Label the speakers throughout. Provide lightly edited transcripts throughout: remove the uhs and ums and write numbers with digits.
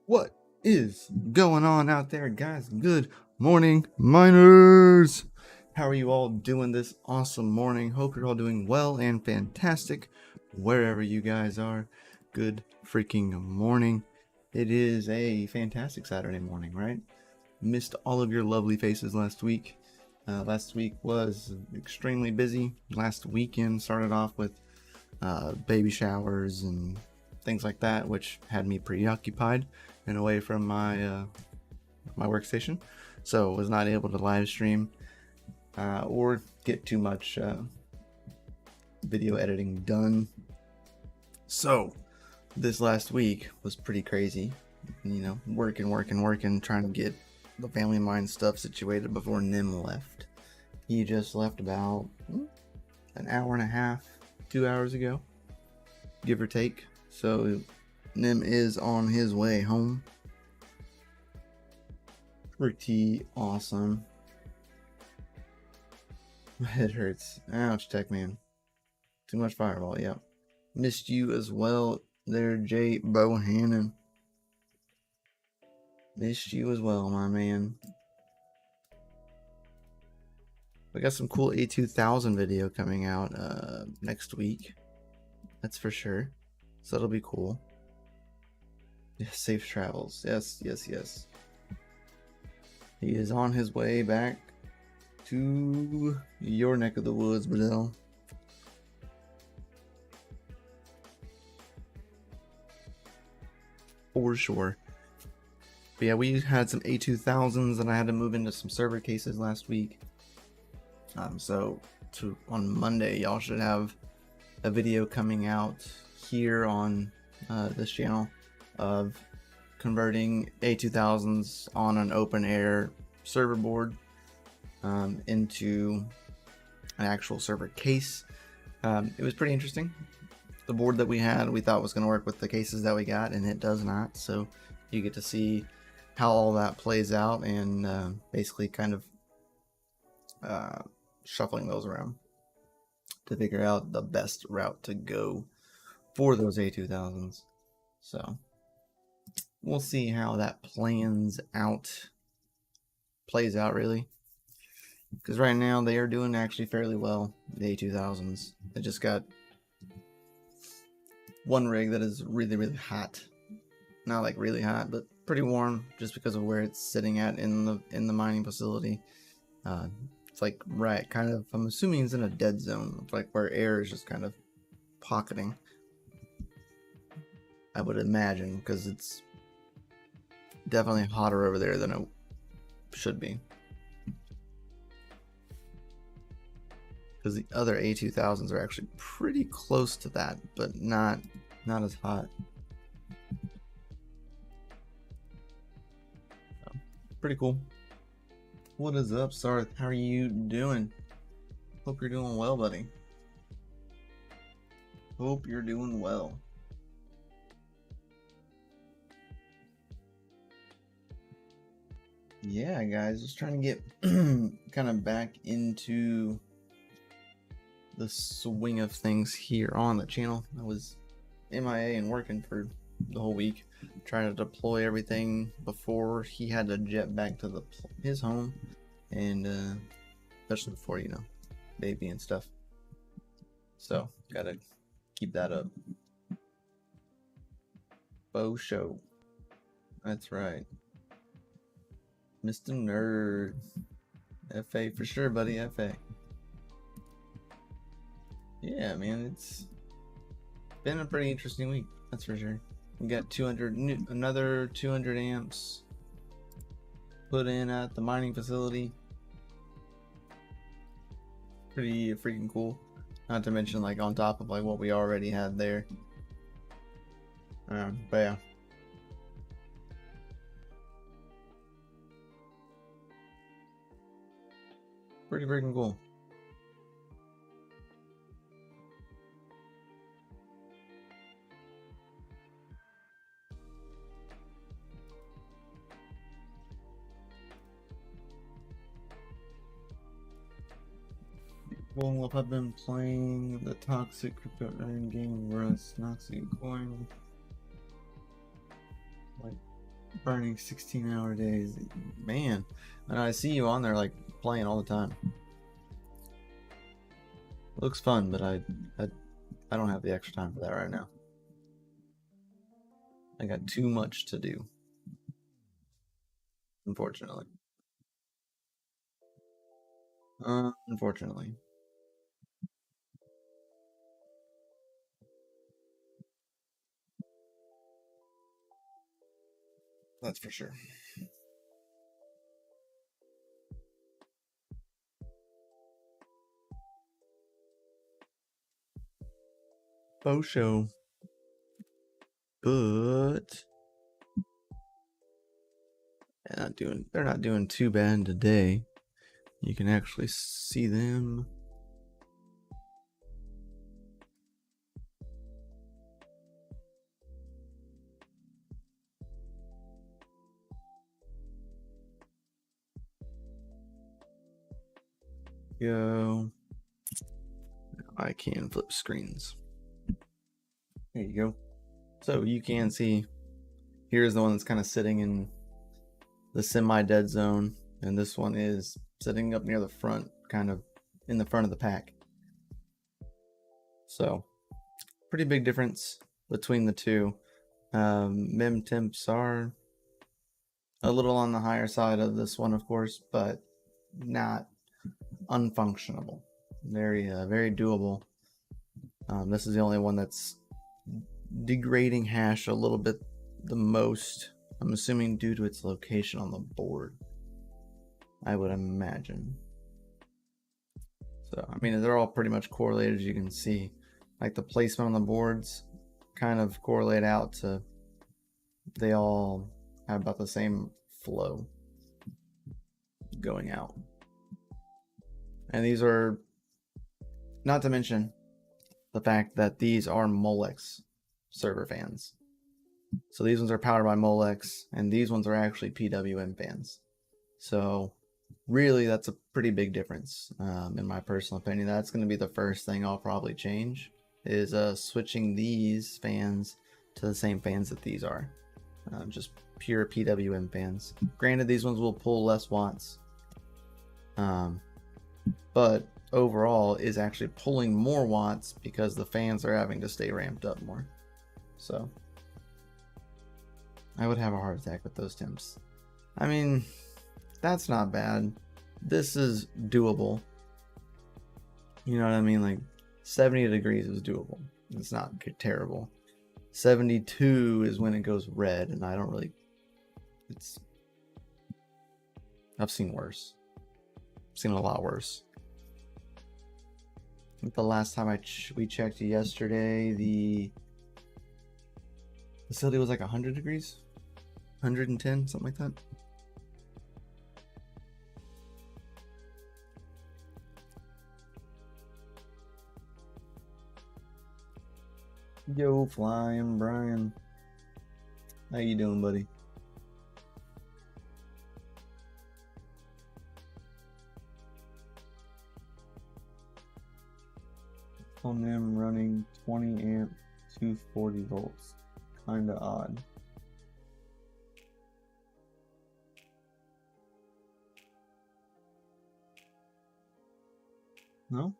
Speaker 1: What is going on out there, guys? Good morning, miners. How are you all doing this awesome morning? Hope you're all doing well and fantastic wherever you guys are. Good freaking morning. It is a fantastic Saturday morning, right? Missed all of your lovely faces last week. Last week was extremely busy. Last weekend started off with baby showers and things like that, which had me preoccupied and away from my my workstation, so was not able to live stream or get too much video editing done. So this last week was pretty crazy, you know, working, trying to get the family mind stuff situated before Nim left. He just left about an hour and a half, 2 hours ago, give or take. So Nim is on his way home. Pretty awesome. My head hurts. Ouch, Tech Man. Too much fireball, yep. Missed you as well there, Jay Bohannon. Missed you as well, my man. We got some cool A2000 video coming out next week. That's for sure. So that'll be cool. Yeah, safe travels. Yes. He is on his way back to your neck of the woods, Brazil. For sure. But yeah, we had some A2000s and I had to move into some server cases last week. So on Monday, y'all should have a video coming out here on this channel of converting A2000s on an open air server board into an actual server case. It was pretty interesting. The board that we had, we thought was going to work with the cases that we got, and it does not. So you get to see how all that plays out and basically kind of shuffling those around to figure out the best route to go for those A2000s. So we'll see how that plays out really, because right now they are doing actually fairly well. The A2000s, they just got one rig that is really hot, not like really hot, but pretty warm, just because of where it's sitting at in the mining facility. It's like right kind of, I'm assuming it's in a dead zone, like where air is just kind of pocketing, I would imagine, because it's definitely hotter over there than it should be. Because the other A2000s are actually pretty close to that, but not as hot. So, pretty cool. What is up, Sarth? How are you doing? Hope you're doing well, buddy. Hope you're doing well. Yeah, guys, just trying to get kind of back into the swing of things here on the channel. I was MIA and working for the whole week, trying to deploy everything before he had to jet back to his home, and especially before, you know, baby and stuff. So gotta keep that up. Faux show. That's right. Mr. Nerd. FA for sure, buddy. FA. Yeah, man, it's been a pretty interesting week, that's for sure. We got another 200 amps put in at the mining facility. Pretty freaking cool. Not to mention, like, on top of like what we already had there. But yeah. Pretty freaking cool. Well, I've been playing the toxic crypto earning game Rust, Noxy coin. Like Burning 16-hour days. Man, and I see you on there like playing all the time. Looks fun, but I don't have the extra time for that right now. I got too much to do, unfortunately. Unfortunately. That's for sure. Faux show. But they're not doing too bad today. You can actually see them. Go. I can flip screens. There you go. So you can see, here's the one that's kind of sitting in the semi-dead zone, and this one is sitting up near the front, kind of in the front of the pack. So pretty big difference between the two. Mem temps are a little on the higher side of this one, of course, but not unfunctionable. Very very doable. This is the only one that's degrading hash a little bit the most, I'm assuming due to its location on the board, I would imagine. So I mean, they're all pretty much correlated, as you can see. Like the placement on the boards kind of correlate out to, they all have about the same flow going out. And these are, not to mention the fact that these are Molex server fans. So these ones are powered by Molex, and these ones are actually PWM fans. So really, that's a pretty big difference, in my personal opinion. That's going to be the first thing I'll probably change, is switching these fans to the same fans that these are. Just pure PWM fans. Granted, these ones will pull less watts, but overall is actually pulling more watts because the fans are having to stay ramped up more. So I would have a heart attack with those temps. I mean, that's not bad. This is doable. You know what I mean? Like 70 degrees is doable. It's not terrible. 72 is when it goes red, and I don't really, I've seen worse. I've seen a lot worse. I think the last time we checked yesterday, the facility was like 100 degrees, 110, something like that. Yo, Flying Brian. How you doing, buddy? On them running 20 amp, 240 volts. Kinda odd. No,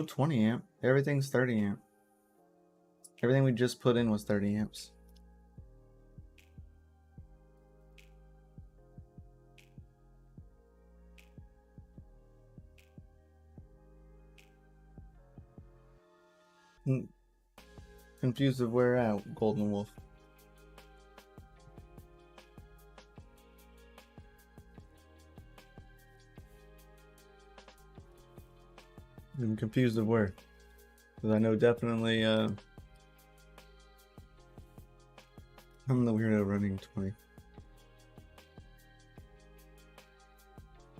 Speaker 1: 20 amp. Everything's 30 amp. Everything we just put in was 30 amps. Confused of where at, Golden Wolf. I'm confused of where. Because I know definitely, I'm the weirdo running 20.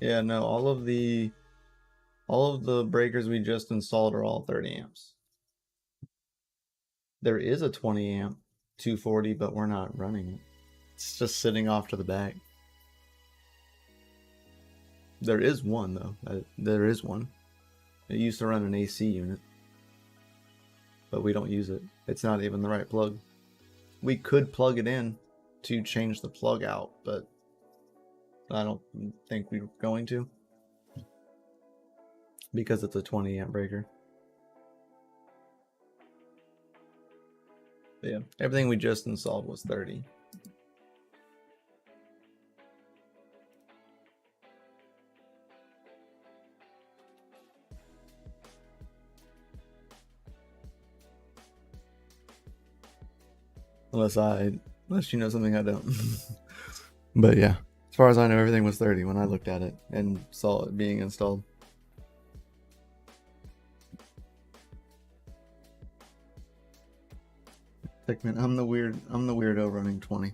Speaker 1: Yeah, no, all of the breakers we just installed are all 30 amps. There is a 20 amp 240, but we're not running it. It's just sitting off to the back. There is one though. There is one. It used to run an AC unit, but we don't use it. It's not even the right plug. We could plug it in to change the plug out, but I don't think we're going to, because it's a 20 amp breaker. But yeah, everything we just installed was 30. Unless you know something I don't. But yeah, as far as I know, everything was 30 when I looked at it and saw it being installed. Techman, I'm the weirdo running 20.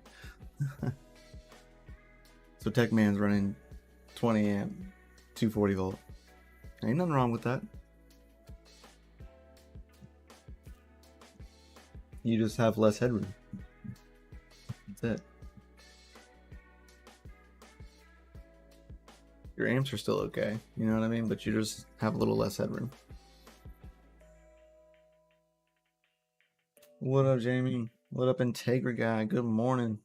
Speaker 1: So Techman's running 20 amp, 240 volt. Ain't nothing wrong with that. You just have less headroom. That's it. Your amps are still okay, you know what I mean? But you just have a little less headroom. What up, Jamie? What up, Integra guy? Good morning.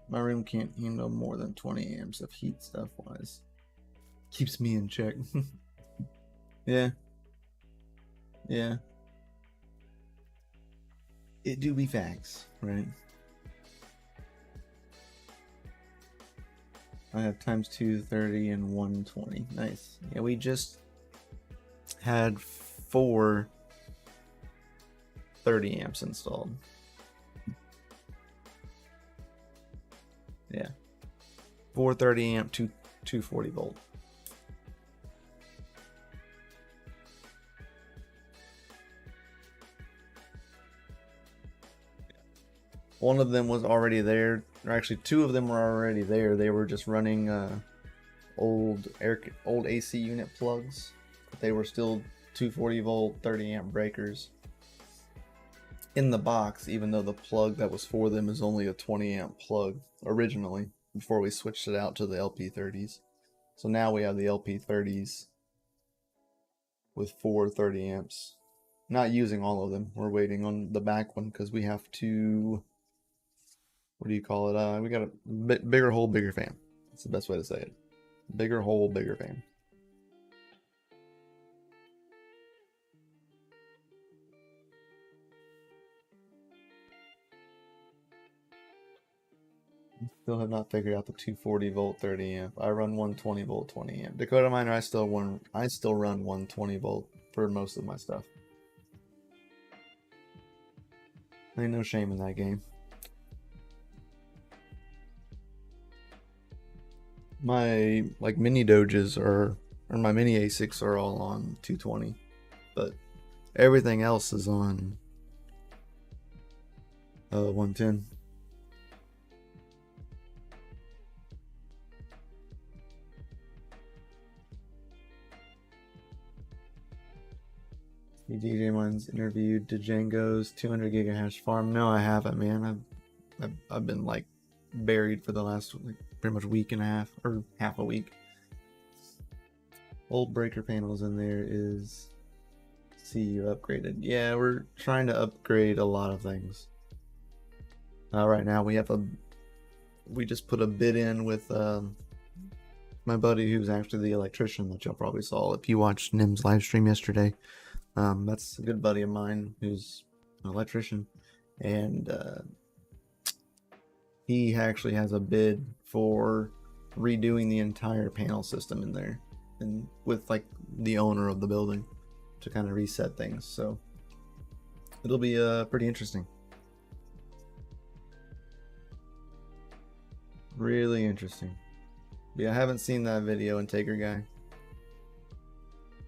Speaker 1: My room can't handle more than 20 amps of heat stuff wise. Keeps me in check. Yeah. Yeah. It do be facts, right? I have times 2, 30, and 120. Nice. Yeah, we just had 4 30 amps installed. Yeah. 4 30 amp, 240 volt. One of them was already there, or actually 2 of them were already there. They were just running old AC unit plugs, but they were still 240 volt 30 amp breakers in the box, even though the plug that was for them is only a 20 amp plug originally, before we switched it out to the LP30s. So now we have the LP30s with 4 30 amps. Not using all of them. We're waiting on the back one because we have to, what do you call it? We got a bigger hole, bigger fan. That's the best way to say it. Bigger hole, bigger fan. Still have not figured out the 240 volt 30 amp. I run 120 volt 20 amp. Dakota Miner, I still run 120 volt for most of my stuff. Ain't no shame in that game. My mini Doges or my mini ASICs are all on 220, but everything else is on 110. DJ Mine's interviewed Django's 200 gigahash farm. No, I haven't, man. I've been like buried for the last pretty much week and a half, or half a week. Old breaker panels in there is CU upgraded. Yeah, we're trying to upgrade a lot of things. Right now we just put a bid in with my buddy who's actually the electrician that y'all probably saw if you watched Nim's live stream yesterday. That's a good buddy of mine who's an electrician, and he actually has a bid for redoing the entire panel system in there, and with like the owner of the building to kind of reset things. So it'll be pretty interesting. Really interesting. Yeah, I haven't seen that video, Integra guy.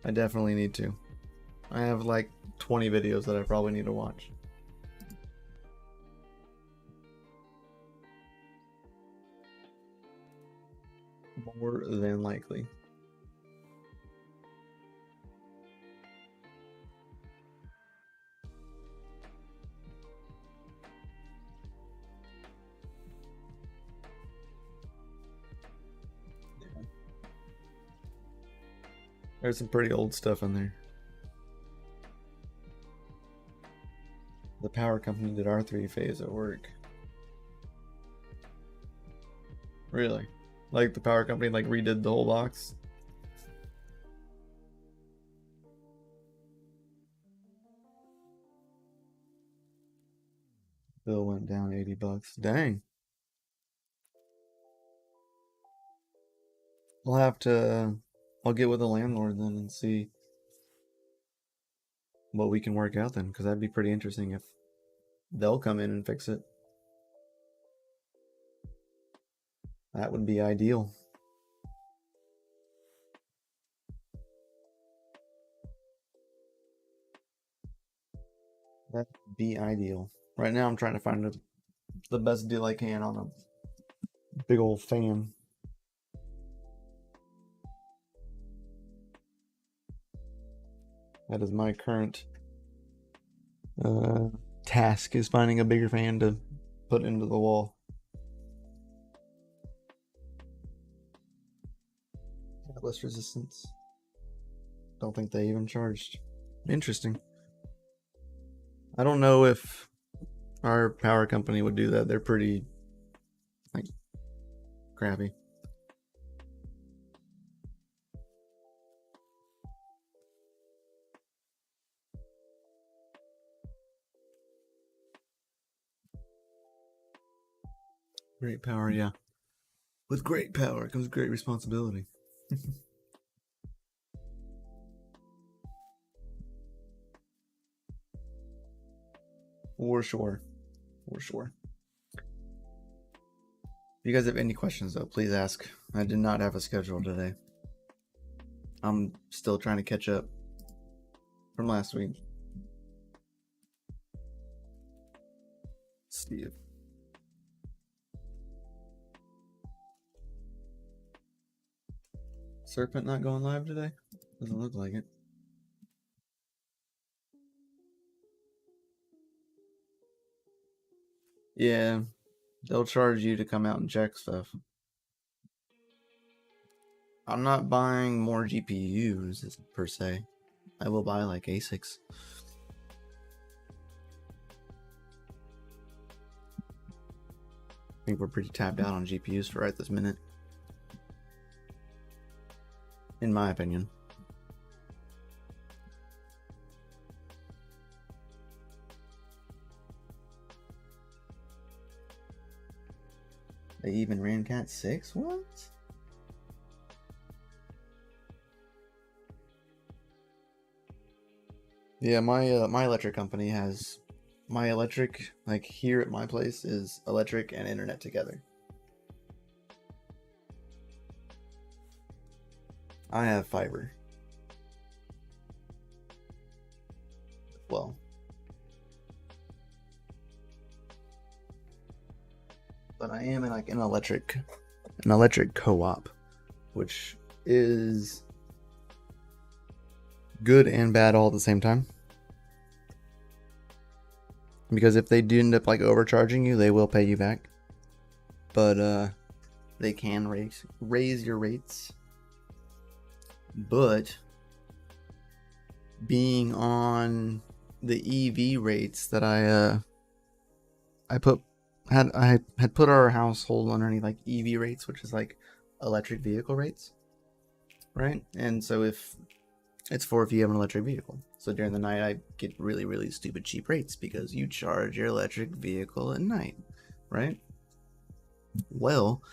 Speaker 1: I definitely need to. I have like 20 videos that I probably need to watch. More than likely. There's some pretty old stuff in there. The power company did our 3-phase at work. Really? Like the power company like redid the whole box? Bill went down $80. Dang. I'll get with the landlord then and see what we can work out then, because that'd be pretty interesting if they'll come in and fix it. That would be ideal. That'd be ideal. Right now I'm trying to find the best deal I can on a big old fan. That is my current task, is finding a bigger fan to put into the wall. Less resistance. Don't think they even charged. Interesting. I don't know if our power company would do that. They're pretty like crappy. Great power, yeah. With great power comes great responsibility. For sure. For sure. If you guys have any questions, though, please ask. I did not have a schedule today. I'm still trying to catch up from last week. Steve. Serpent not going live today? Doesn't look like it. Yeah, they'll charge you to come out and check stuff. I'm not buying more GPUs per se. I will buy like ASICs. I think we're pretty tapped out on GPUs for right this minute, in my opinion. They even ran Cat 6? What? Yeah, my electric company has my electric, like here at my place, is electric and internet together. I have fiber. Well, but I am in like an electric co-op, which is good and bad all at the same time. Because if they do end up like overcharging you, they will pay you back. But they can raise your rates. But being on the EV rates that I had put our household underneath like EV rates, which is like electric vehicle rates, right? And so if you have an electric vehicle, so during the night I get really, really stupid cheap rates because you charge your electric vehicle at night, right? Well,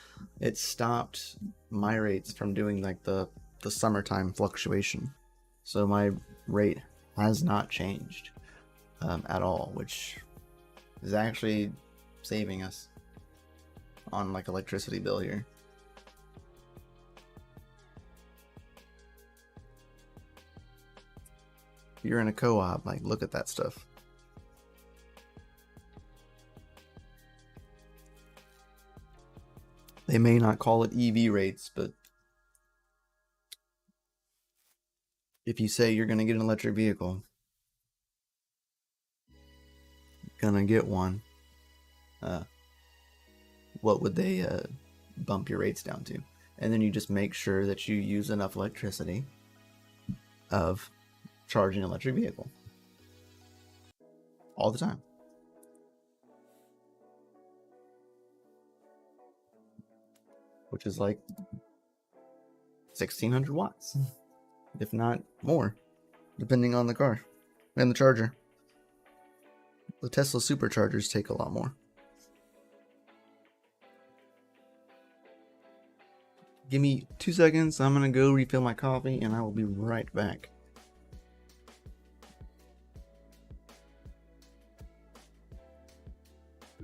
Speaker 1: it stopped my rates from doing like the summertime fluctuation, so my rate has not changed at all, which is actually saving us on like electricity bill here. If you're in a co-op, like look at that stuff. They may not call it EV rates, but if you say you're gonna get an electric vehicle, gonna get one, what would they bump your rates down to? And then you just make sure that you use enough electricity of charging an electric vehicle all the time. which is like 1600 watts, if not more, depending on the car and the charger. The Tesla superchargers take a lot more. Give me 2 seconds. I'm going to go refill my coffee and I will be right back.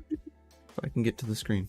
Speaker 1: If I can get to the screen.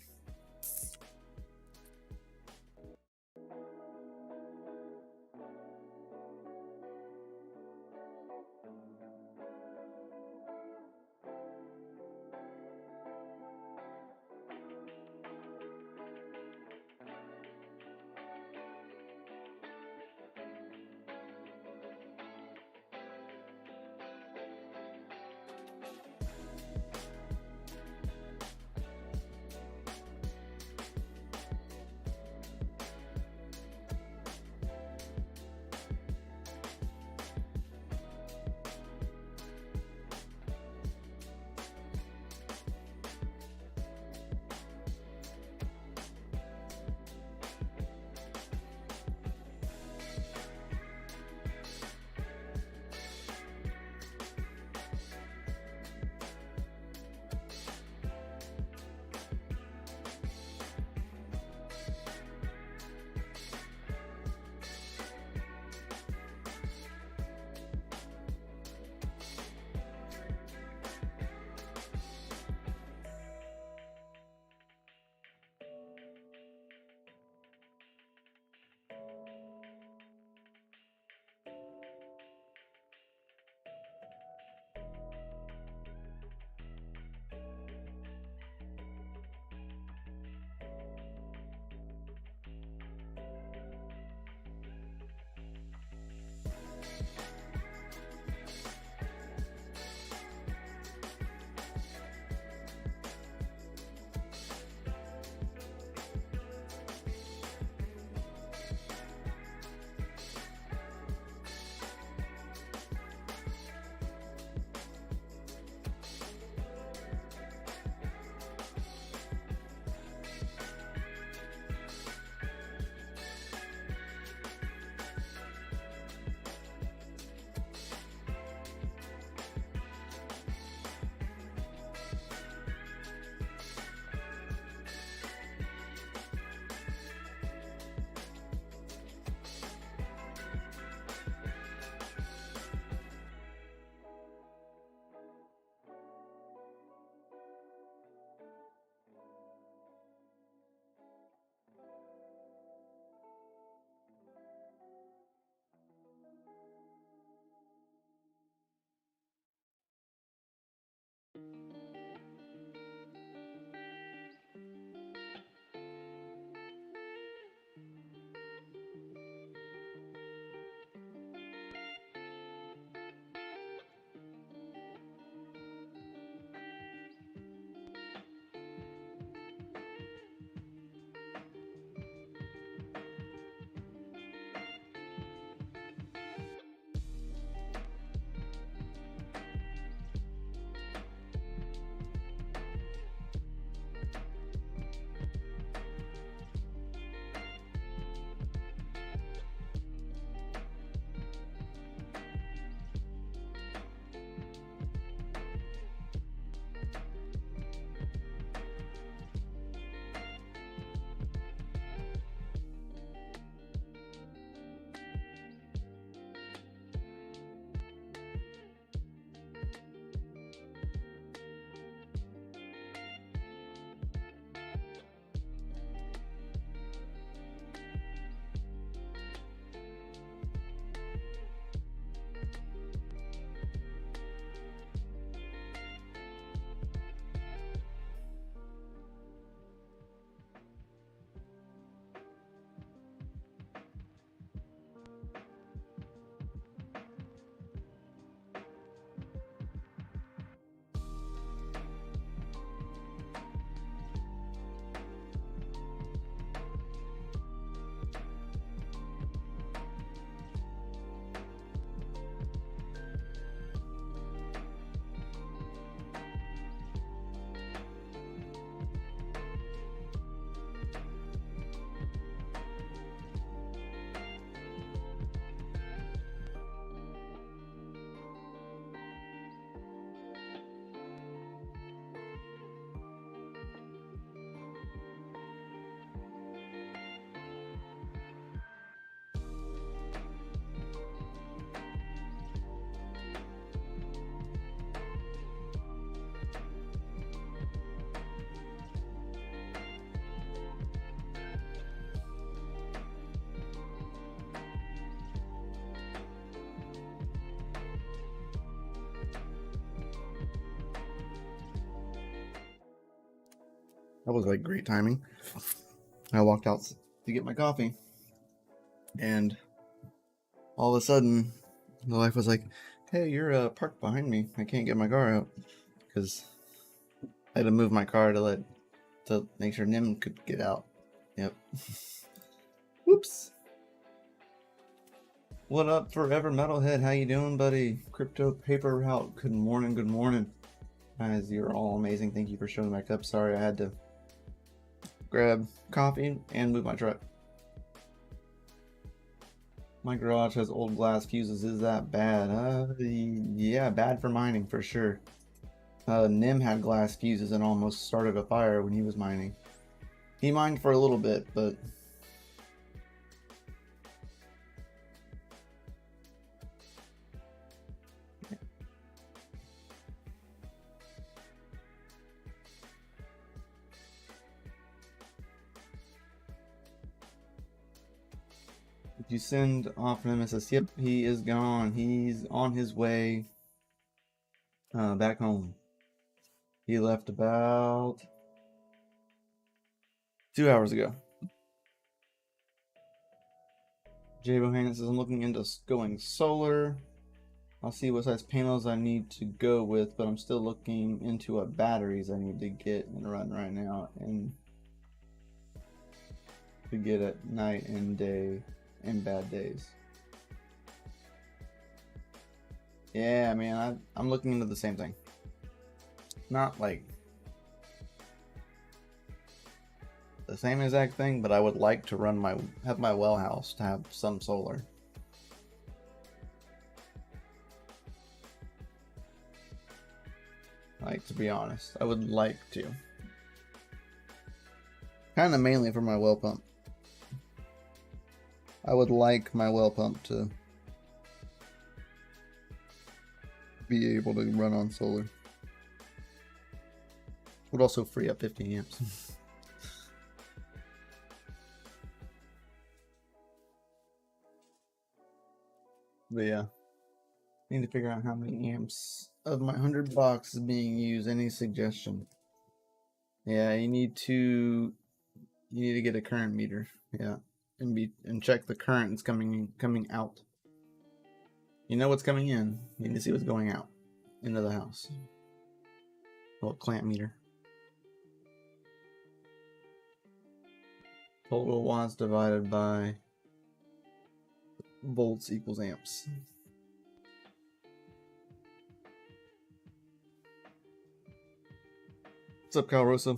Speaker 1: That was like great timing. I walked out to get my coffee, and all of a sudden, the wife was like, "Hey, you're parked behind me. I can't get my car out because I had to move my car to make sure Nim could get out." Yep. Whoops. What up, Forever Metalhead? How you doing, buddy? Crypto Paper Route. Good morning. Good morning. Guys, you're all amazing. Thank you for showing back up. Sorry, I had to grab coffee and move my truck. My garage has old glass fuses. Is that bad? Yeah, bad for mining for sure. Nim had glass fuses and almost started a fire when he was mining. He mined for a little bit, but did you send off Nemesis? Yep, he is gone. He's on his way back home. He left about 2 hours ago. Jay Bohannon says, I'm looking into going solar. I'll see what size panels I need to go with, but I'm still looking into what batteries I need to get and run right now, and to get at night and day and bad days. Yeah, man, I'm looking into the same thing. Not like the same exact thing, but I would like to have my well house to have some solar. Like, to be honest, I would like to. Kind of mainly for my well pump. I would like my well pump to be able to run on solar. Would also free up 50 amps. But yeah, need to figure out how many amps of my $100 is being used. Any suggestion? Yeah, you need to get a current meter. Yeah, and check the current that's coming out. You know what's coming in. You need to see what's going out into the house. Well, clamp meter. Total watts divided by volts equals amps. What's up, Kyle Rosa?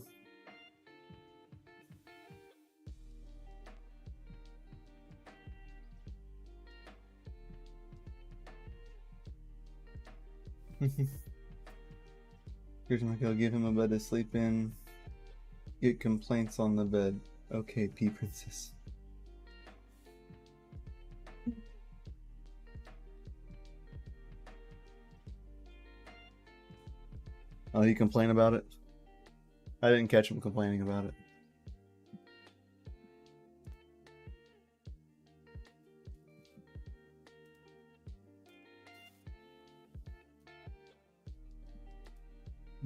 Speaker 1: Here's Michael. Give him a bed to sleep in. Get complaints on the bed. Okay, P Princess. Oh, he complained about it? I didn't catch him complaining about it.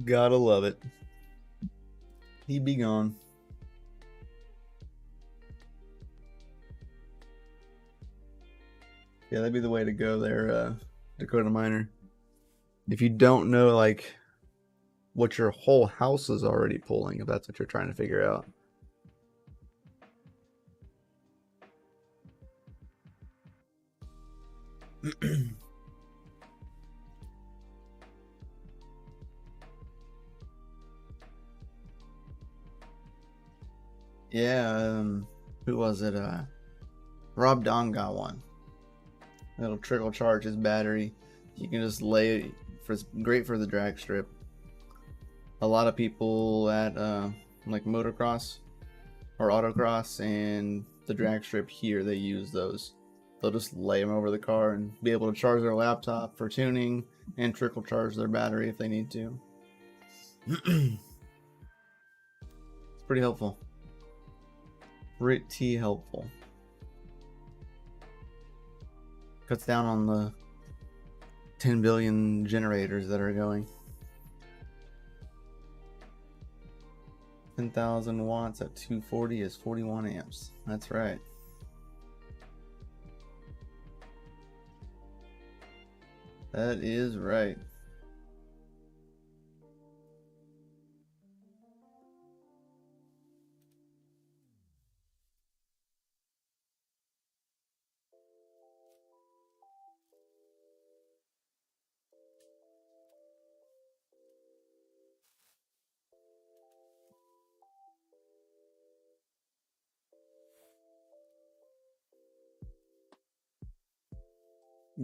Speaker 1: Gotta love it. He be gone. Yeah, that'd be the way to go there, Dakota Miner. If you don't know, like, what your whole house is already pulling, if that's what you're trying to figure out. Yeah, who was it? Rob Don got one. It'll trickle charge his battery. You can just lay it. It's great for the drag strip. A lot of people at like motocross or autocross and the drag strip here, they use those. They'll just lay them over the car and be able to charge their laptop for tuning and trickle charge their battery if they need to. It's pretty helpful. Pretty helpful. Cuts down on the 10 billion generators that are going. 10,000 watts at 240 is 41 amps. That's right. That is right.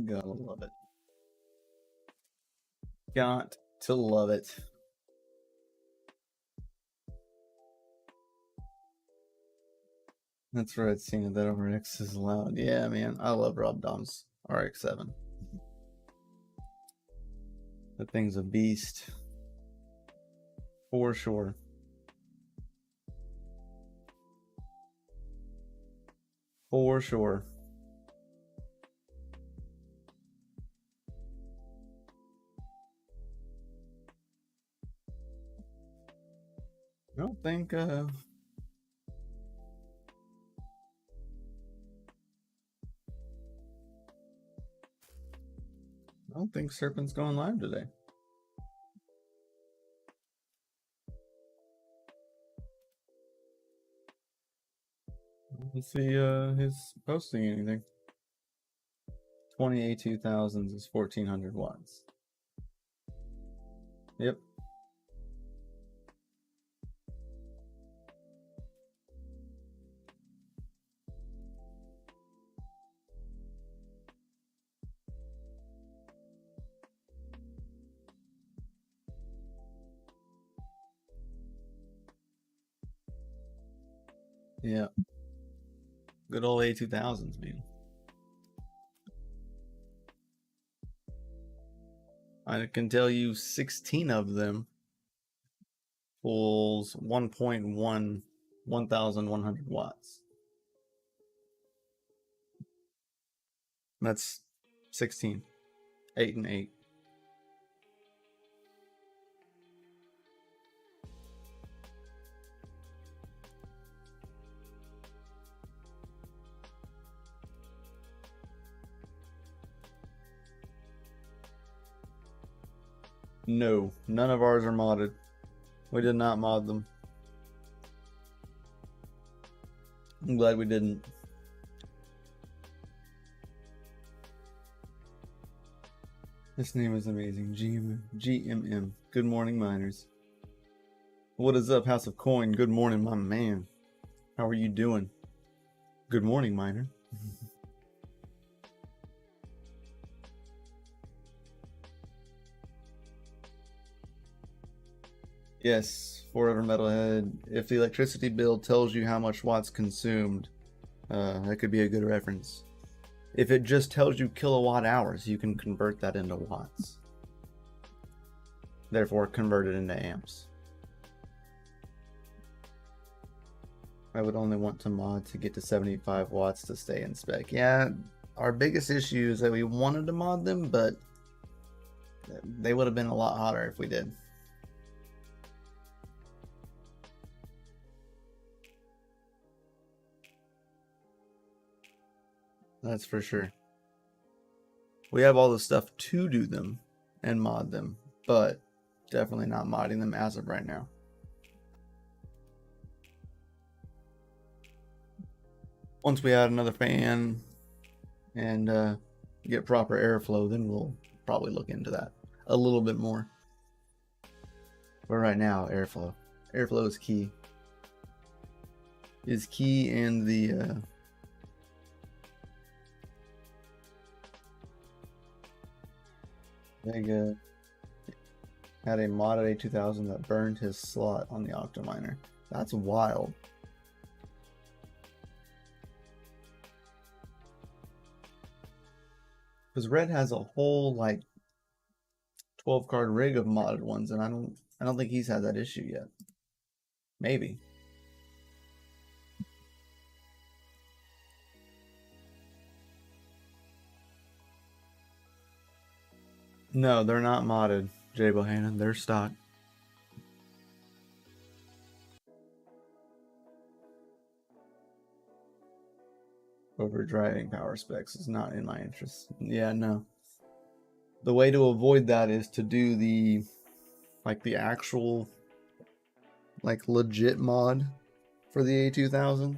Speaker 1: Gotta love it. Got to love it. That's right, seeing that over X is loud. Yeah, man, I love Rob Dom's RX-7. That thing's a beast. For sure. For sure. I don't think Serpent's going live today. Let's see his posting anything. 20 A2000s is 1400 watts. Yep. Yeah. Good old A2000s, man. I can tell you 16 of them pulls 1.1 1100 watts. That's 16. 8 and 8. No, none of ours are modded. We did not mod them. I'm glad we didn't. This name is amazing. GMM. Good morning, miners. What is up, House of Coin? Good morning, my man. How are you doing? Good morning, miner. Yes, Forever Metalhead. If the electricity bill tells you how much watts consumed, that could be a good reference. If it just tells you kilowatt hours, you can convert that into watts. Therefore, convert it into amps. I would only want to mod to get to 75 watts to stay in spec. Yeah, our biggest issue is that we wanted to mod them, but they would have been a lot hotter if we did. That's for sure. We have all the stuff to do them and mod them, but definitely not modding them as of right now. Once we add another fan and get proper airflow, then we'll probably look into that a little bit more. But right now, airflow. Airflow is key. Is key, and the Vega had a modded A2000 that burned his slot on the Octominer. That's wild. Because Red has a whole like 12 card rig of modded ones, and I don't think he's had that issue yet. Maybe. No, they're not modded, Jay Bohannon. They're stock. over driving power specs is not in my interest. Yeah, no. The way to avoid that is to do the actual legit mod for the A2000,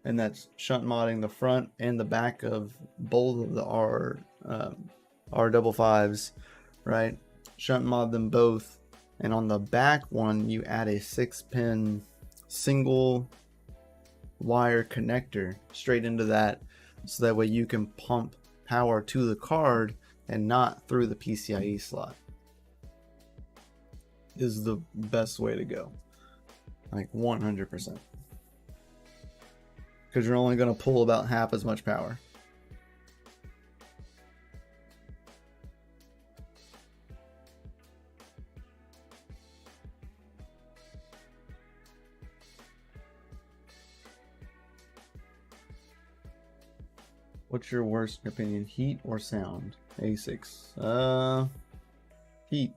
Speaker 1: and that's shunt modding the front and the back of both of the R55s, right? Shunt mod them both, and on the back one you add a 6-pin single wire connector straight into that, so that way you can pump power to the card and not through the PCIe slot. Is the best way to go, like 100%, because you're only going to pull about half as much power. What's your worst opinion, heat or sound? ASICs. Heat.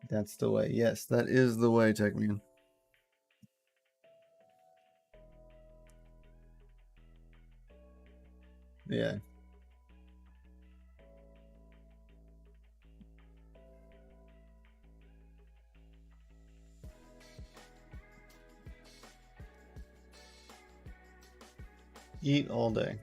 Speaker 1: That's the way. Yes, that is the way, TechMan. Yeah. Eat all day.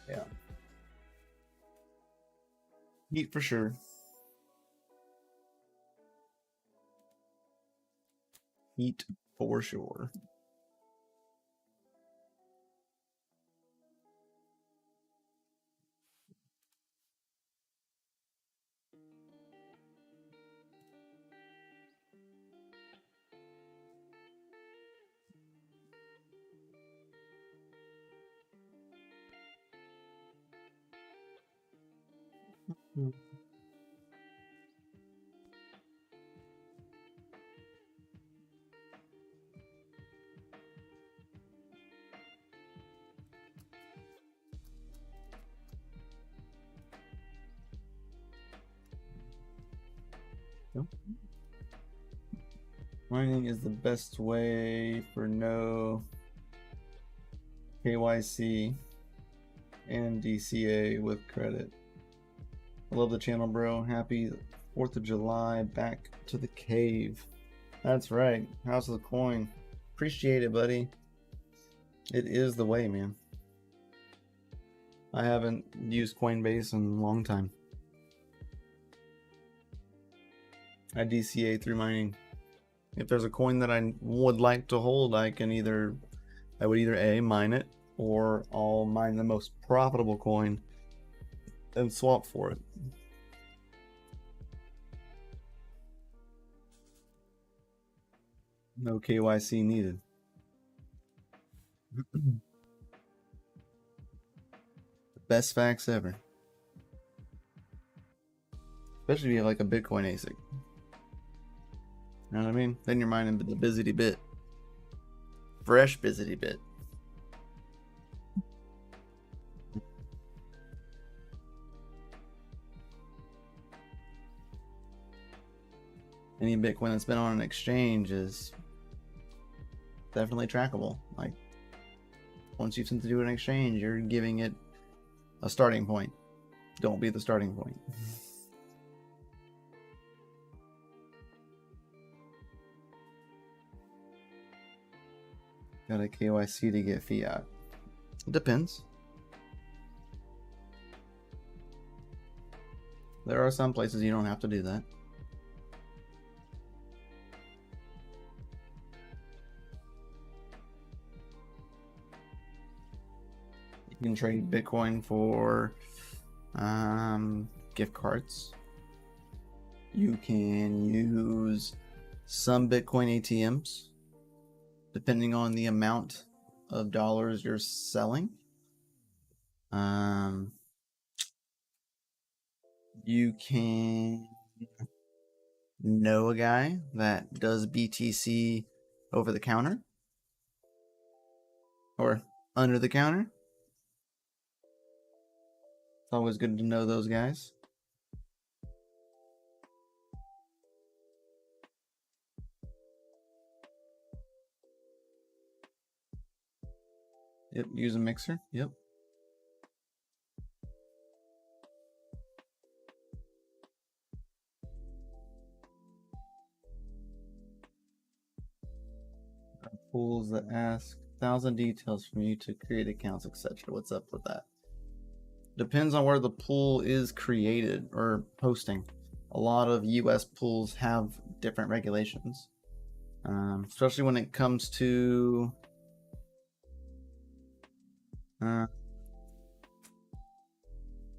Speaker 1: Yeah. Heat for sure. Heat for sure. Mining is the best way for no KYC and DCA with credit. I love the channel, bro. Happy 4th of July. Back to the cave. That's right. House of the Coin. Appreciate it, buddy. It is the way, man. I haven't used Coinbase in a long time. I DCA through mining. If there's a coin that I would like to hold, I would either A, mine it, or I'll mine the most profitable coin and swap for it. No KYC needed. Best facts ever. Especially if you have like a Bitcoin ASIC. You know what I mean? Then you're mining the Bizzity bit. Fresh Bizzity bit. Any Bitcoin that's been on an exchange is definitely trackable. Like, once you've sent it to an exchange, you're giving it a starting point. Don't be the starting point. Got a KYC to get fiat. It depends. There are some places you don't have to do that. You can trade Bitcoin for gift cards. You can use some Bitcoin ATMs, depending on the amount of dollars you're selling. You can know a guy that does BTC over the counter or under the counter. It's always good to know those guys. Yep, use a mixer. Yep. Pools that ask 1,000 details from you to create accounts, etc. What's up with that? Depends on where the pool is created or posting. A lot of US pools have different regulations, especially when it comes to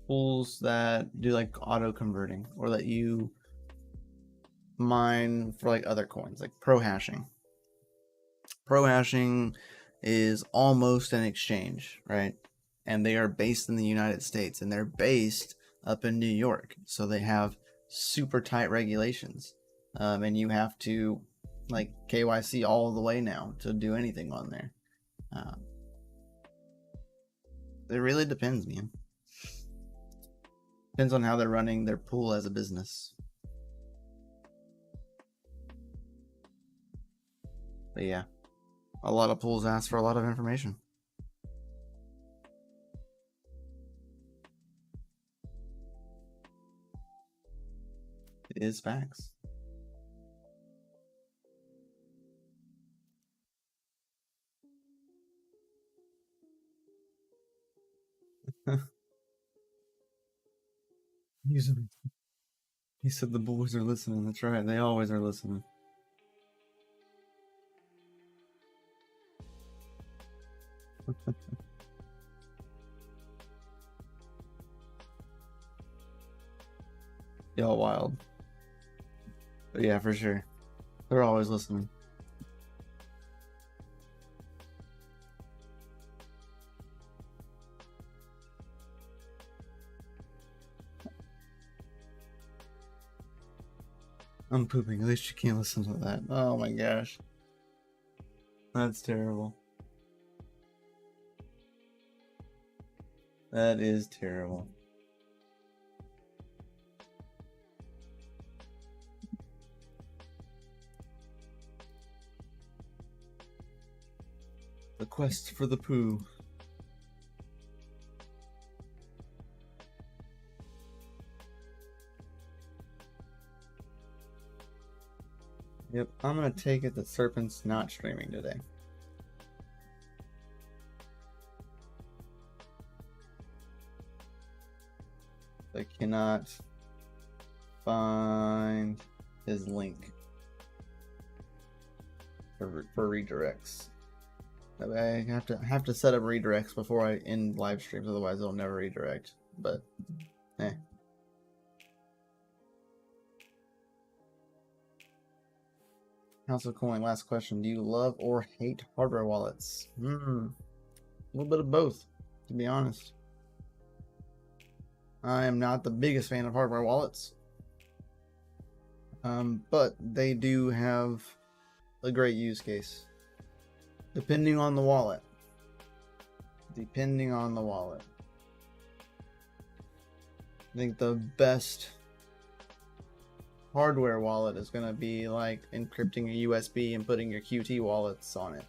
Speaker 1: pools that do like auto converting or that you mine for like other coins, like pro hashing. Pro hashing is almost an exchange, right? And they are based in the United States, and they're based up in New York, so they have super tight regulations, and you have to like KYC all the way now to do anything on there. It really depends, man. Depends on how they're running their pool as a business. But yeah, a lot of pools ask for a lot of information. It is facts. He said the boys are listening. That's right. They always are listening. Y'all wild. But yeah, for sure. They're always listening. I'm pooping. At least you can't listen to that. Oh my gosh. That's terrible. That is terrible. The quest for the poo. Yep, I'm gonna take it that Serpent's not streaming today. I cannot find his link for redirects. I have to set up redirects before I end live streams, otherwise it'll never redirect. But House of Coin, last question. Do you love or hate hardware wallets? A little bit of both, to be honest. I am not the biggest fan of hardware wallets. But they do have a great use case. Depending on the wallet. I think the best hardware wallet is going to be like encrypting a USB and putting your QT wallets on it.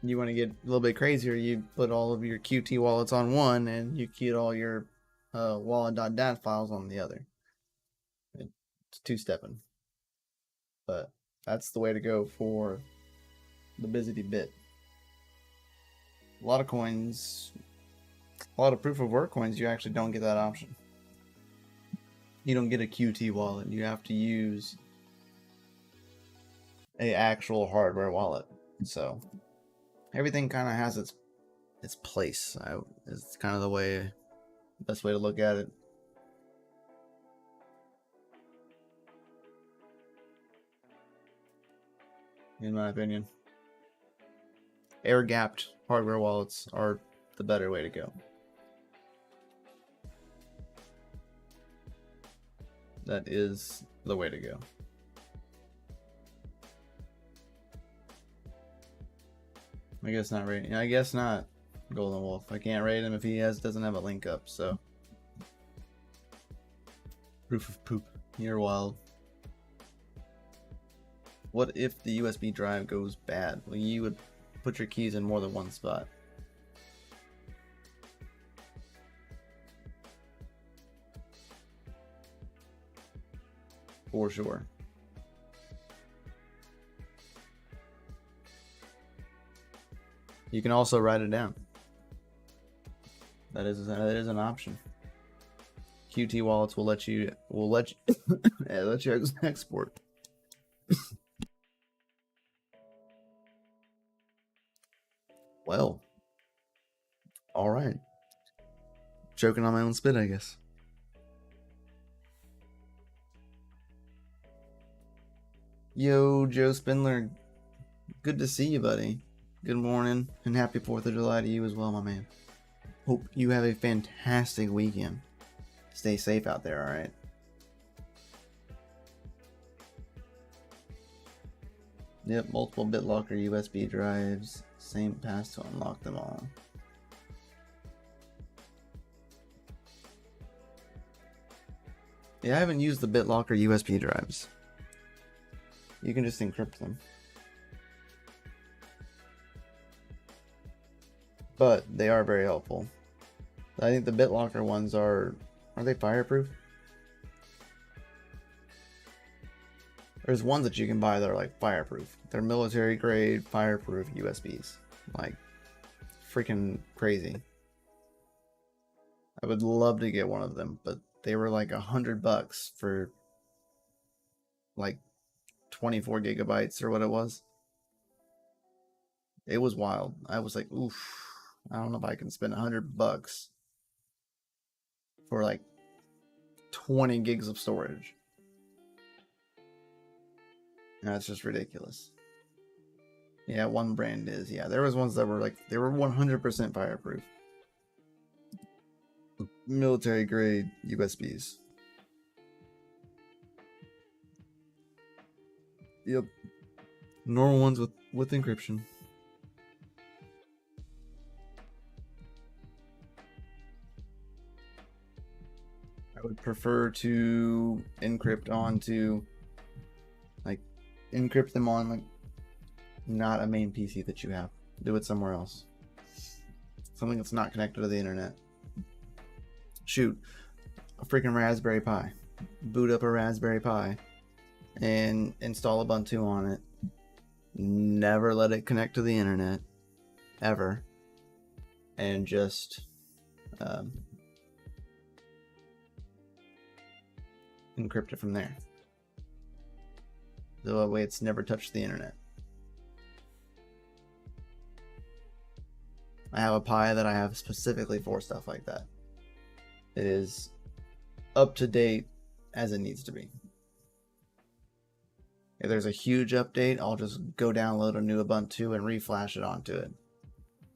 Speaker 1: You want to get a little bit crazier, you put all of your QT wallets on one and you keep all your wallet.dat files on the other. It's two-stepping. But that's the way to go for the Busy Bit. A lot of coins, a lot of proof of work coins, you actually don't get that option. You don't get a QT wallet. You have to use a actual hardware wallet. So everything kind of has its place. It's kind of the best way to look at it. In my opinion, air-gapped hardware wallets are the better way to go. That is the way to go. I guess not rating. I guess not. Golden Wolf. I can't rate him if he doesn't have a link up. So proof of poop. You're wild. What if the USB drive goes bad? Well, you would put your keys in more than one spot. For sure. You can also write it down. That is an option. QT wallets will let you export. Well, all right. Choking on my own spit, I guess. Yo, Joe Spindler. Good to see you, buddy. Good morning, and happy 4th of July to you as well, my man. Hope you have a fantastic weekend. Stay safe out there, alright? Yep, multiple BitLocker USB drives. Same pass to unlock them all. Yeah, I haven't used the BitLocker USB drives. You can just encrypt them. But they are very helpful. I think the BitLocker ones are they fireproof? There's ones that you can buy that are like fireproof. They're military grade fireproof USBs. Like freaking crazy. I would love to get one of them, but they were like $100 for like 24 gigabytes or what it was. It was wild. I was like, oof. I don't know if I can spend $100 for like 20 gigs of storage. That's just ridiculous. Yeah, one brand is. Yeah, there was ones that were like, they were 100% fireproof. Military grade USBs. Yep. Normal ones with encryption. I would prefer to encrypt them on like not a main PC that you have. Do it somewhere else. Something that's not connected to the internet. Shoot, a freaking Raspberry Pi. Boot up a Raspberry Pi and install Ubuntu on it. Never let it connect to the internet ever, and just encrypt it from there. So that way it's never touched the internet. I have a Pi that I have specifically for stuff like that. It is up to date as it needs to be. If there's a huge update, I'll just go download a new Ubuntu and reflash it onto it.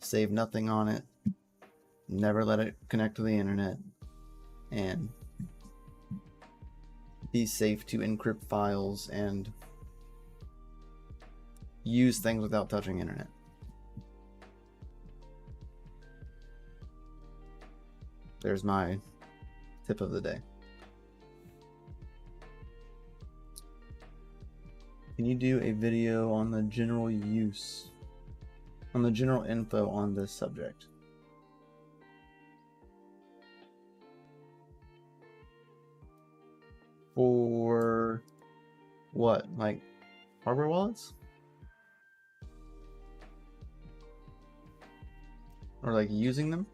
Speaker 1: Save nothing on it. Never let it connect to the internet. And be safe to encrypt files and use things without touching internet. There's my tip of the day. Can you do a video on the general info on this subject? For what? Like hardware wallets? Or like using them?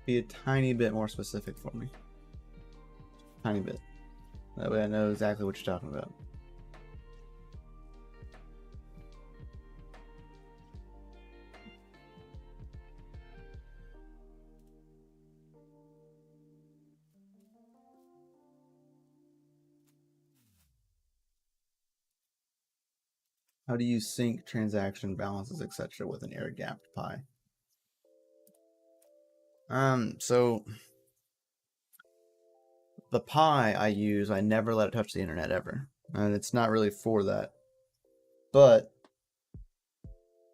Speaker 1: Be a tiny bit more specific for me. Tiny bit. That way I know exactly what you're talking about. How do you sync transaction balances, etc., with an air-gapped Pi? So the Pi I use, I never let it touch the internet ever, and it's not really for that. But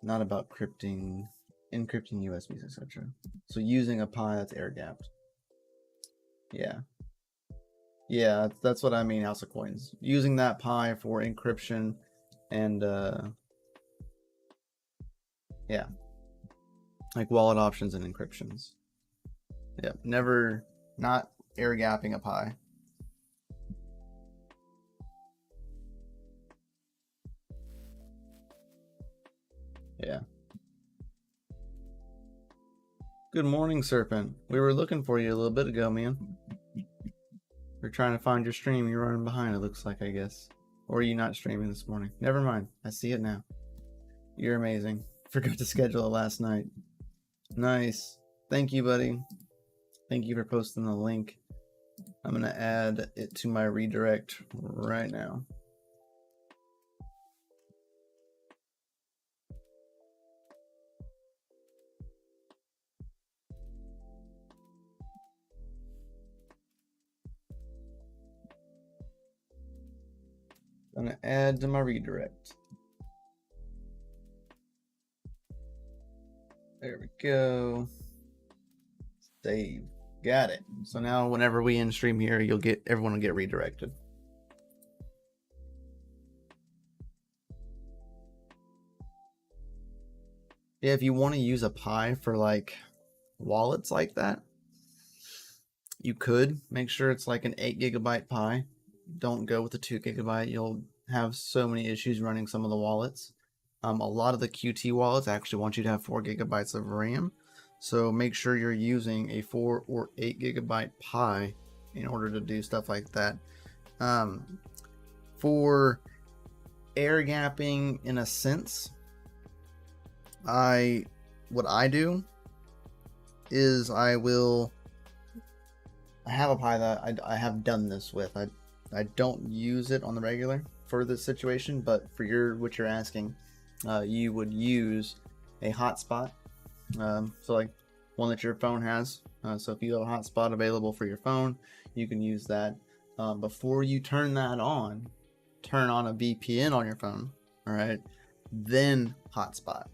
Speaker 1: not about encrypting USBs, etc. So using a Pi that's air-gapped. Yeah, that's what I mean. House of Coins, using that Pi for encryption and yeah, like wallet options and encryptions. Yep, never, not air gapping a Pi. Yeah. Good morning, Serpent. We were looking for you a little bit ago, man. We're trying to find your stream. You're running behind, it looks like, I guess. Or are you not streaming this morning? Never mind. I see it now. You're amazing. Forgot to schedule it last night. Nice. Thank you, buddy. Thank you for posting the link. I'm going to add it to my redirect right now. I'm going to add to my redirect. There we go. Save. Got it. So now whenever we end stream here, everyone will get redirected. Yeah, if you want to use a Pi for like wallets like that, you could make sure it's like an 8 GB Pi. Don't go with the 2 GB. You'll have so many issues running some of the wallets. A lot of the QT wallets actually want you to have 4 GB of RAM. So make sure you're using a 4 or 8 GB Pi in order to do stuff like that. For air gapping, in a sense, what I do is I have a Pi that I have done this with. I don't use it on the regular for this situation, but for what you're asking, you would use a hotspot. So like one that your phone has. So if you have a hotspot available for your phone, you can use that. Before you turn that on, turn on a VPN on your phone. All right, then hotspot.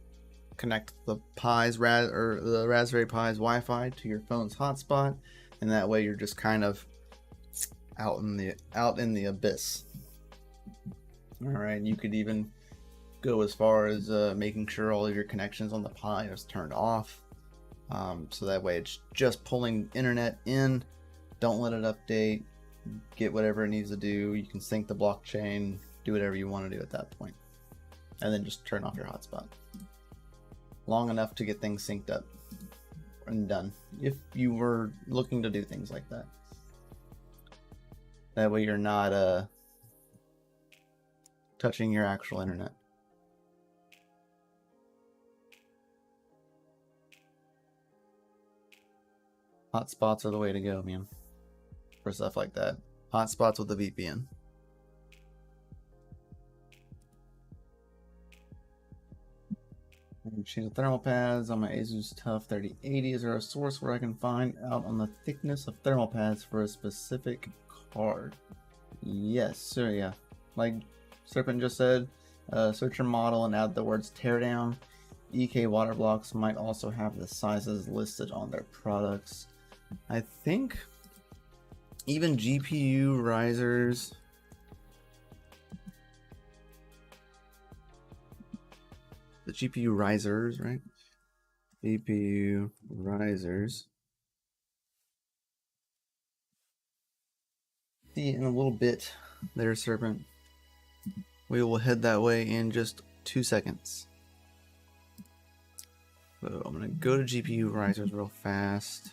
Speaker 1: Connect the the Raspberry Pi's Wi-Fi to your phone's hotspot, and that way you're just kind of out in the abyss. All right, you could even go as far as making sure all of your connections on the Pi is turned off, so that way it's just pulling internet in. Don't let it update. Get whatever it needs to do. You can sync the blockchain, do whatever you want to do at that point, and then just turn off your hotspot long enough to get things synced up and done, if you were looking to do things like that. That way you're not touching your actual internet. Hotspots are the way to go, man, for stuff like that. Hotspots with a VPN. Change the thermal pads on my Asus TUF 3080. Is there a source where I can find out on the thickness of thermal pads for a specific card? Yes, sir, yeah. Like Serpent just said, search your model and add the words teardown. EK water blocks might also have the sizes listed on their products. I think even GPU risers. The GPU risers, right? GPU risers. See in a little bit there, Serpent. We will head that way in just 2 seconds. So I'm gonna go to GPU risers real fast.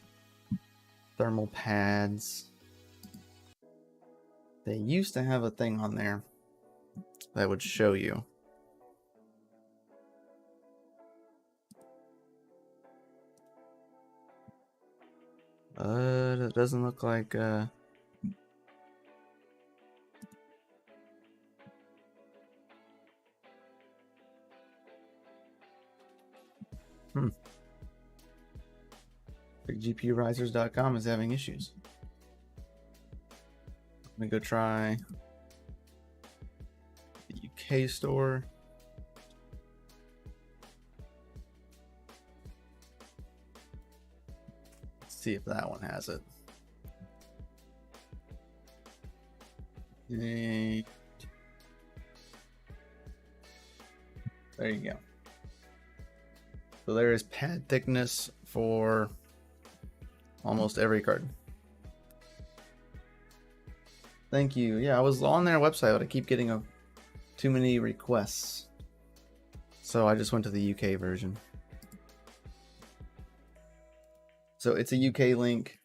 Speaker 1: Thermal pads. They used to have a thing on there that would show you. It doesn't look like BigGPUrisers.com is having issues. Let me go try the UK store. Let's see if that one has it. There you go. So there is pad thickness for almost every card. Thank you. Yeah, I was on their website, but I keep getting too many requests. So I just went to the UK version. So it's a UK link,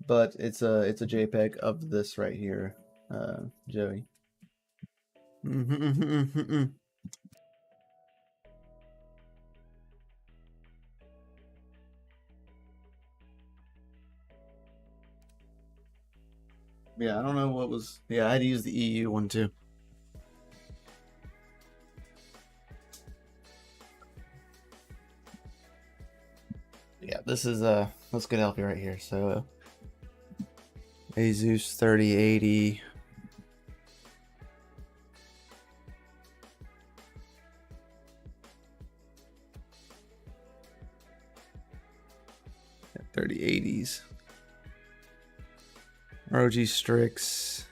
Speaker 1: but it's a JPEG of this right here, Joey. Yeah, I don't know what was. Yeah, I had to use the EU one too. Yeah, this is let's get help you right here. So Asus 3080. Yeah, 3080s. ROG Strix.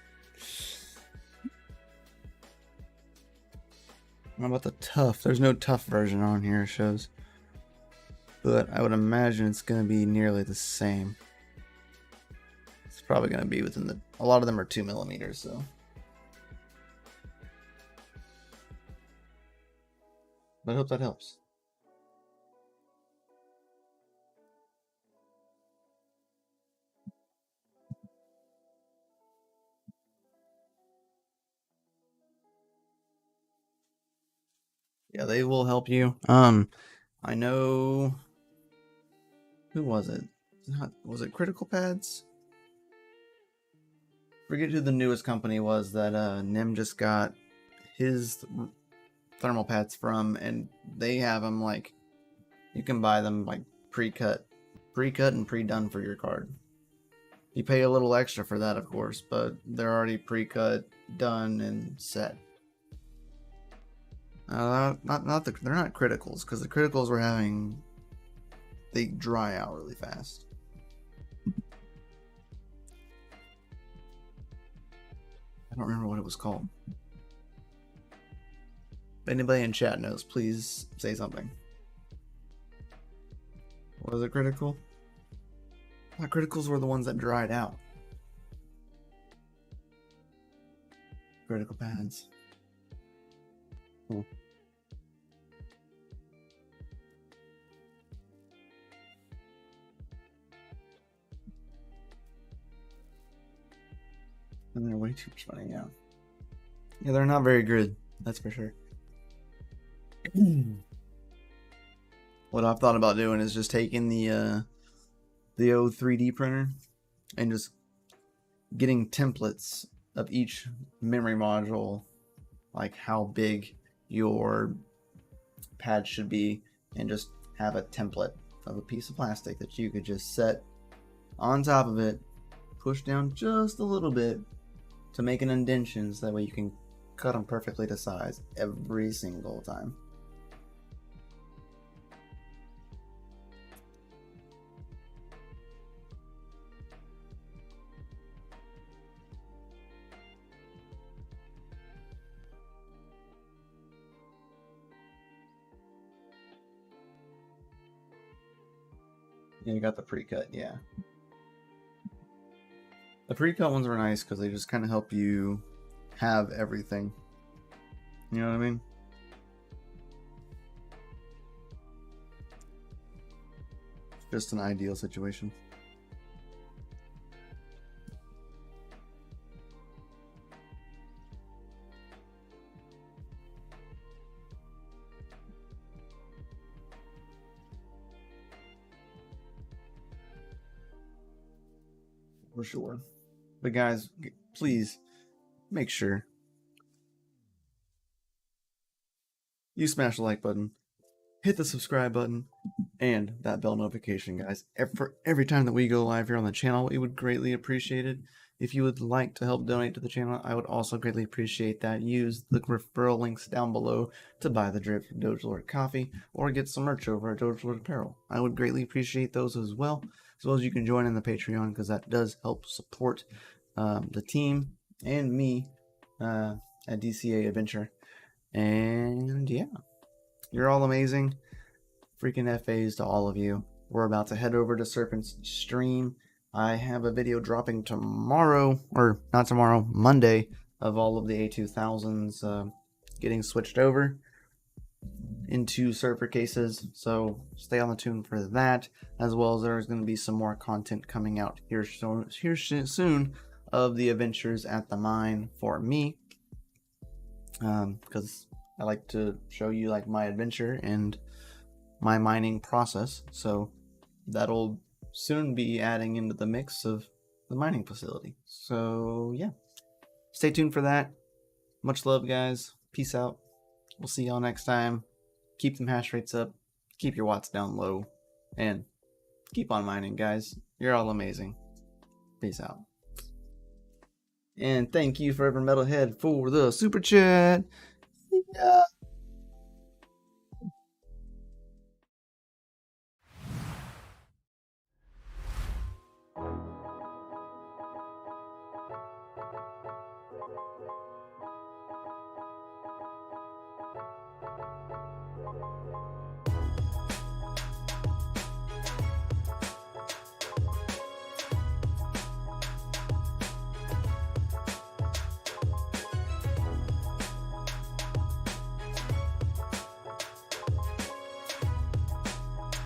Speaker 1: What about the tough? There's no tough version on here, it shows. But I would imagine it's going to be nearly the same. It's probably going to be within the... A lot of them are 2mm, so... But I hope that helps. Yeah, they will help you. I know... Who was it? Was it Critical Pads? Forget who the newest company was that Nim just got his thermal pads from, and they have them like... You can buy them like pre-cut and pre-done for your card. You pay a little extra for that, of course, but they're already pre-cut, done, and set. They're not criticals, because the criticals they dry out really fast. I don't remember what it was called. If anybody in chat knows, please say something. Was it critical? I thought criticals were the ones that dried out. Critical pads. Cool. And they're way too much money, yeah. Yeah, they're not very good, that's for sure. What I've thought about doing is just taking the old 3D printer and just getting templates of each memory module, like how big your pad should be, and just have a template of a piece of plastic that you could just set on top of it, push down just a little bit to make an indentation, so that way you can cut them perfectly to size every single time. Yeah, you got the pre-cut, yeah. The pre-cut ones were nice because they just kind of help you have everything. You know what I mean? Just an ideal situation. for sure. But guys, please make sure you smash the like button, hit the subscribe button, and that bell notification, guys. For every time that we go live here on the channel, we would greatly appreciate it. If you would like to help donate to the channel, I would also greatly appreciate that. Use the referral links down below to buy the drip from Doge Lord Coffee or get some merch over at Doge Lord Apparel. I would greatly appreciate those as well as you can join in the Patreon, because that does help support the team and me at DCA Adventure. And yeah, you're all amazing. Freaking FAs to all of you. We're about to head over to Serpent's stream. I have a video dropping tomorrow, or not tomorrow, Monday, of all of the A2000s getting switched over into Serper cases. So stay on the tune for that, as well as there's going to be some more content coming out here soon of the adventures at the mine for me, because I like to show you like my adventure and my mining process. So that'll soon be adding into the mix of the mining facility. So yeah, stay tuned for that. Much love, guys. Peace out. We'll see y'all next time. Keep them hash rates up, keep your watts down low, and keep on mining, guys. You're all amazing. Peace out. And thank you, Forever Metalhead, for the super chat. Yeah.